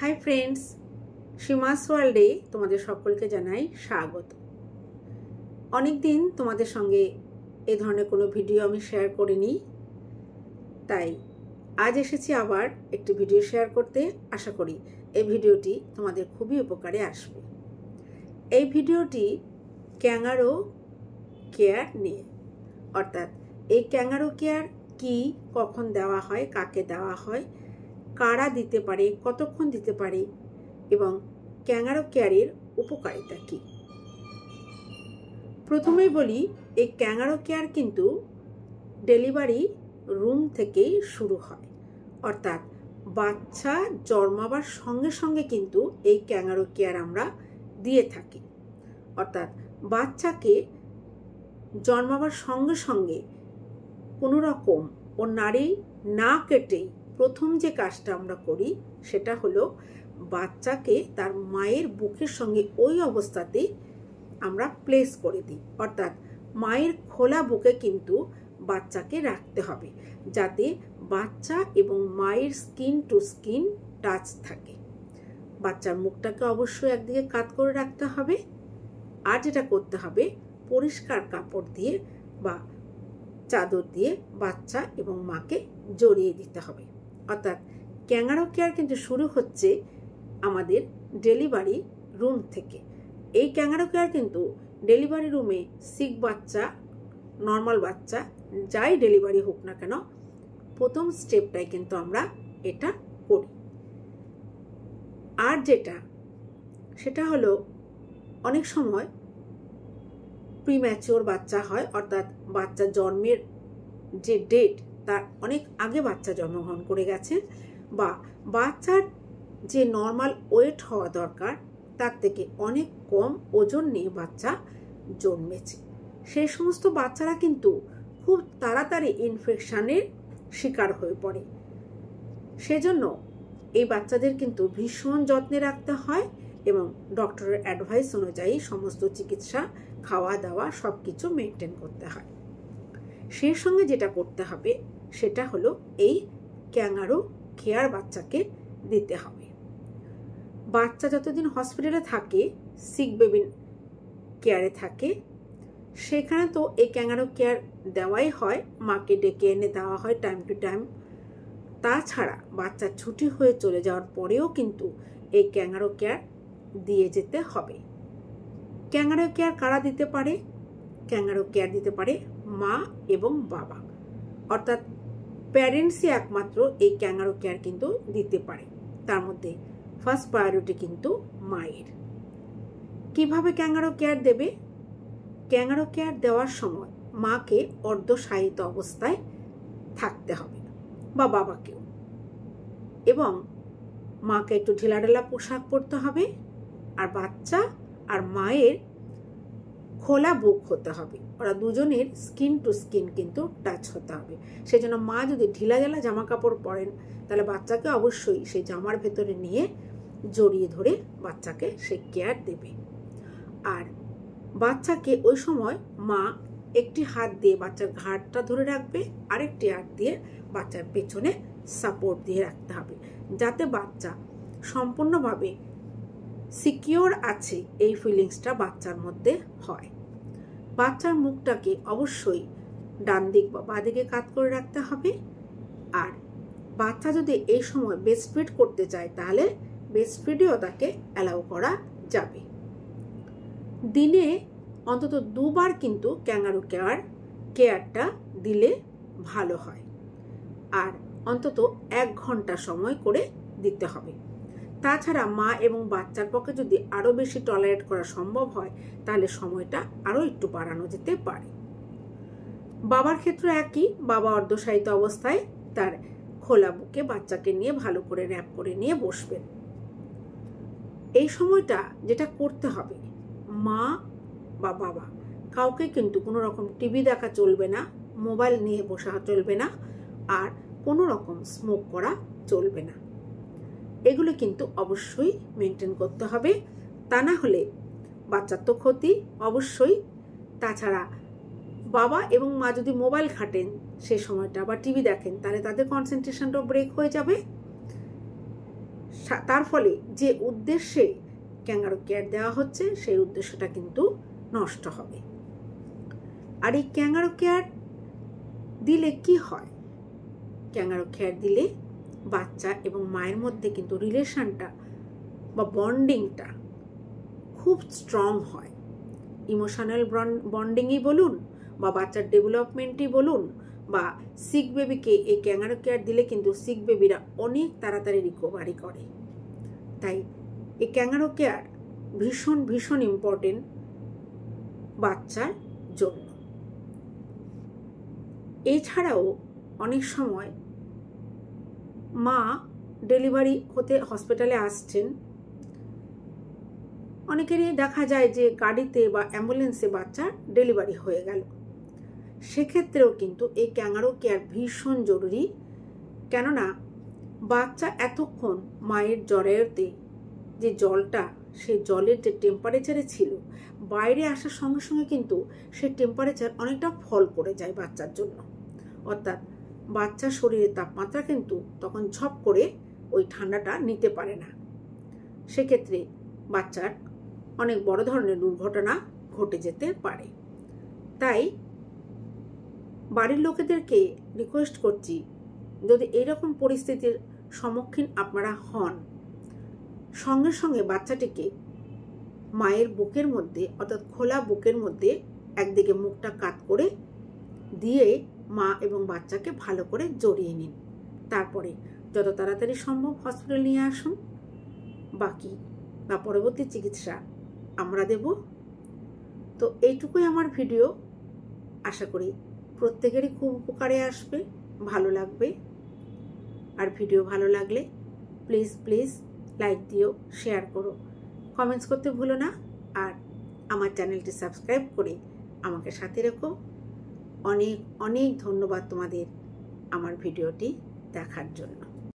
Hi friends, সীমাস ওয়ার্ল্ডে তোমাদের সকলকে জানাই স্বাগত। অনেক দিন তোমাদের সঙ্গে এ ধরনের কোনো ভিডিও আমি শেয়ার করিনি, তাই আজ এসেছি আবার একটি ভিডিও শেয়ার করতে। আশা করি এই ভিডিওটি তোমাদের খুবই উপকারে আসবে। এই ভিডিওটি ক্যাঙ্গারো কেয়ার নিয়ে, অর্থাৎ এই ক্যাঙ্গারো কেয়ার কি, কখন দেওয়া হয়, কাকে দেওয়া হয়, কারা দিতে পারে, কতক্ষণ দিতে পারে এবং ক্যাঙ্গারো কেয়ারের উপকারিতা কি। প্রথমেই বলি, এই ক্যাঙ্গারো কেয়ার কিন্তু ডেলিভারি রুম থেকেই শুরু হয়, অর্থাৎ বাচ্চা জন্মাবার সঙ্গে সঙ্গে কিন্তু এই ক্যাঙ্গারো কেয়ার আমরা দিয়ে থাকি। অর্থাৎ বাচ্চাকে জন্মাবার সঙ্গে সঙ্গে কোনো রকম ও নাড়ি না কেটেই প্রথম যে কাজটা আমরা করি সেটা হলো বাচ্চাকে তার মায়ের বুকের সঙ্গে ওই অবস্থাতেই আমরা প্লেস করে দিই। অর্থাৎ মায়ের খোলা বুকে কিন্তু বাচ্চাকে রাখতে হবে, যাতে বাচ্চা এবং মায়ের স্কিন টু স্কিন টাচ থাকে। বাচ্চার মুখটাকে অবশ্যই একদিকে কাত করে রাখতে হবে। আর যেটা করতে হবে, পরিষ্কার কাপড় দিয়ে বা চাদর দিয়ে বাচ্চা এবং মাকে জড়িয়ে দিতে হবে। অর্থাৎ ক্যাঙ্গারো কেয়ার কিন্তু শুরু হচ্ছে আমাদের ডেলিভারি রুম থেকে। এই ক্যাঙ্গারো কেয়ার কিন্তু ডেলিভারি রুমে সিক বাচ্চা, নর্মাল বাচ্চা, যাই ডেলিভারি হোক না কেন, প্রথম স্টেপটাই কিন্তু আমরা এটা করি। আর সেটা হলো অনেক সময় প্রিম্যাচিওর বাচ্চা হয়, অর্থাৎ বাচ্চা জন্মের যে ডেট তার অনেক আগে বাচ্চা জন্মগ্রহণ করে গেছে, বা বাচ্চার যে নর্মাল ওয়েট হওয়া দরকার তার থেকে অনেক কম ওজন নিয়ে বাচ্চা জন্মেছে। সেই সমস্ত বাচ্চারা কিন্তু খুব তাড়াতাড়ি ইনফেকশনের শিকার হয়ে পড়ে। সেজন্য এই বাচ্চাদের কিন্তু ভীষণ যত্নে রাখতে হয় এবং ডক্টরের অ্যাডভাইস অনুযায়ী সমস্ত চিকিৎসা, খাওয়া দাওয়া সব কিছু মেনটেন করতে হয়। সেই সঙ্গে যেটা করতে হবে সেটা হলো এই ক্যাঙ্গারো কেয়ার বাচ্চাকে দিতে হবে। বাচ্চা যতদিন হসপিটালে থাকে, সিক বেবি কেয়ারে থাকে, সেখানে তো এই ক্যাঙ্গারো কেয়ার দেওয়াই হয়, মাকে ডেকে এনে দেওয়া হয় টাইম টু টাইম। তাছাড়া বাচ্চা ছুটি হয়ে চলে যাওয়ার পরেও কিন্তু এই ক্যাঙ্গারো কেয়ার দিয়ে যেতে হবে। ক্যাঙ্গারো কেয়ার কারা দিতে পারে? ক্যাঙ্গারো কেয়ার দিতে পারে মা এবং বাবা, অর্থাৎ প্যারেন্টসই একমাত্র এই ক্যাঙ্গারো কেয়ার কিন্তু দিতে পারে। তার মধ্যে ফার্স্ট প্রায়োরিটি কিন্তু মায়ের। কিভাবে ক্যাঙ্গারো কেয়ার দেবে? ক্যাঙ্গারো কেয়ার দেওয়ার সময় মাকে অর্ধশায়িত অবস্থায় থাকতে হবে, বা বাবাকেও, এবং মাকে একটু ঢিলাঢালা পোশাক পরতে হবে। আর বাচ্চা আর মায়ের খোলা বুক হতে হবে, ওরা দুজনের স্কিন টু স্কিন কিন্তু টাচ হতে হবে। সেজন্য মা যদি ঢিলাঢালা জামা কাপড় পরেন, তাহলে বাচ্চাকে অবশ্যই সেই জামার ভেতরে নিয়ে জড়িয়ে ধরে বাচ্চাকে সে কেয়ার দেবে। আর বাচ্চাকে ওই সময় মা একটি হাত দিয়ে বাচ্চার ঘাড়টা ধরে রাখবে, আরেকটি হাত দিয়ে বাচ্চার পেছনে সাপোর্ট দিয়ে রাখতে হবে, যাতে বাচ্চা সম্পূর্ণভাবে সিকিওর আছে এই ফিলিংসটা বাচ্চার মধ্যে হয়। বাচ্চার মুখটাকে অবশ্যই ডান দিক বা বাঁ দিকে কাত করে রাখতে হবে। আর বাচ্চা যদি এই সময় ব্রেস্ট ফিড করতে চায়, তাহলে ব্রেস্ট ফিডেও তাকে অ্যালাউ করা যাবে। দিনে অন্তত 2 বার কিন্তু ক্যাঙ্গারো কেয়ারটা দিলে ভালো হয়। আর অন্তত 1 ঘন্টা সময় করে দিতে হবে। তাছাড়া মা এবং বাচ্চার পক্ষে যদি আরও বেশি টলারেট করা সম্ভব হয়, তাহলে সময়টা আরও একটু বাড়ানো যেতে পারে। বাবার ক্ষেত্রে একই, বাবা অর্ধশায়িত অবস্থায় তার খোলা বুকে বাচ্চাকে নিয়ে ভালো করে র্যাপ করে নিয়ে বসবেন। এই সময়টা যেটা করতে হবে, মা বা বাবা কাউকে কিন্তু কোনো রকম টিভি দেখা চলবে না, মোবাইল নিয়ে বসা চলবে না, আর কোনো রকম স্মোক করা চলবে না। এগুলো কিন্তু অবশ্যই মেনটেন করতে হবে, তা না হলে বাচ্চার তো ক্ষতি অবশ্যই। তাছাড়া বাবা এবং মা যদি মোবাইল ঘাটেন সে সময়টা বা টিভি দেখেন, তাহলে তাদের কনসেন্ট্রেশনটাও ব্রেক হয়ে যাবে। তার ফলে যে উদ্দেশ্যে ক্যাঙ্গারু কেয়ার দেওয়া হচ্ছে সেই উদ্দেশ্যটা কিন্তু নষ্ট হবে। আর এই ক্যাঙ্গারু কেয়ার দিলে কি হয়? ক্যাঙ্গারু কেয়ার দিলে বাচ্চা এবং মায়ের মধ্যে কিন্তু রিলেশনটা বা বন্ডিংটা খুব স্ট্রং হয়। ইমোশনাল বন্ডিংই বলুন বা বাচ্চার ডেভেলপমেন্টই বলুন বা সিক বেবিকে এই ক্যাঙ্গারু কেয়ার দিলে কিন্তু সিক বেবিরা অনেক তাড়াতাড়ি রিকভারি করে। তাই এই ক্যাঙ্গারু কেয়ার ভীষণ ভীষণ ইম্পর্টেন্ট বাচ্চার জন্য। এছাড়াও অনেক সময় মা ডেলিভারি হতে হসপিটালে আসছেন, অনেকেরই দেখা যায় যে গাড়িতে বা অ্যাম্বুলেন্সে বাচ্চা ডেলিভারি হয়ে গেল। সেক্ষেত্রেও কিন্তু এই ক্যাঙ্গারু কেয়ার ভীষণ জরুরি। কেননা বাচ্চা এতক্ষণ মায়ের জরায়ুতে যে জলটা, সেই জলের যে টেম্পারেচারে ছিল, বাইরে আসার সঙ্গে সঙ্গে কিন্তু সেই টেম্পারেচার অনেকটা ফল করে যায় বাচ্চার জন্য। অর্থাৎ বাচ্চার শরীরের তাপমাত্রা কিন্তু তখন ঝপ করে ওই ঠান্ডাটা নিতে পারে না। সেক্ষেত্রে বাচ্চার অনেক বড় ধরনের দুর্ঘটনা ঘটে যেতে পারে। তাই বাড়ির লোকেদেরকে রিকোয়েস্ট করছি, যদি এইরকম পরিস্থিতির সম্মুখীন আপনারা হন, সঙ্গে সঙ্গে বাচ্চাটিকে মায়ের বুকের মধ্যে অর্থাৎ খোলা বুকের মধ্যে একদিকে মুখটা কাত করে দিয়ে মা এবং বাচ্চাকে ভালো করে জড়িয়ে নিন। তারপরে যত তাড়াতাড়ি সম্ভব হসপিটাল নিয়ে আসুন। বাকি বা পরবর্তী চিকিৎসা আমরা দেব। তো এইটুকুই আমার ভিডিও। আশা করি প্রত্যেকেরই খুব উপকারে আসবে, ভালো লাগবে। আর ভিডিও ভালো লাগলে প্লিজ প্লিজ লাইক দিও, শেয়ার করো, কমেন্টস করতে ভুলো না। আর আমার চ্যানেলটি সাবস্ক্রাইব করে আমাকে সাথে রেখো। অনেক অনেক ধন্যবাদ তোমাদের আমার ভিডিওটি দেখার জন্য।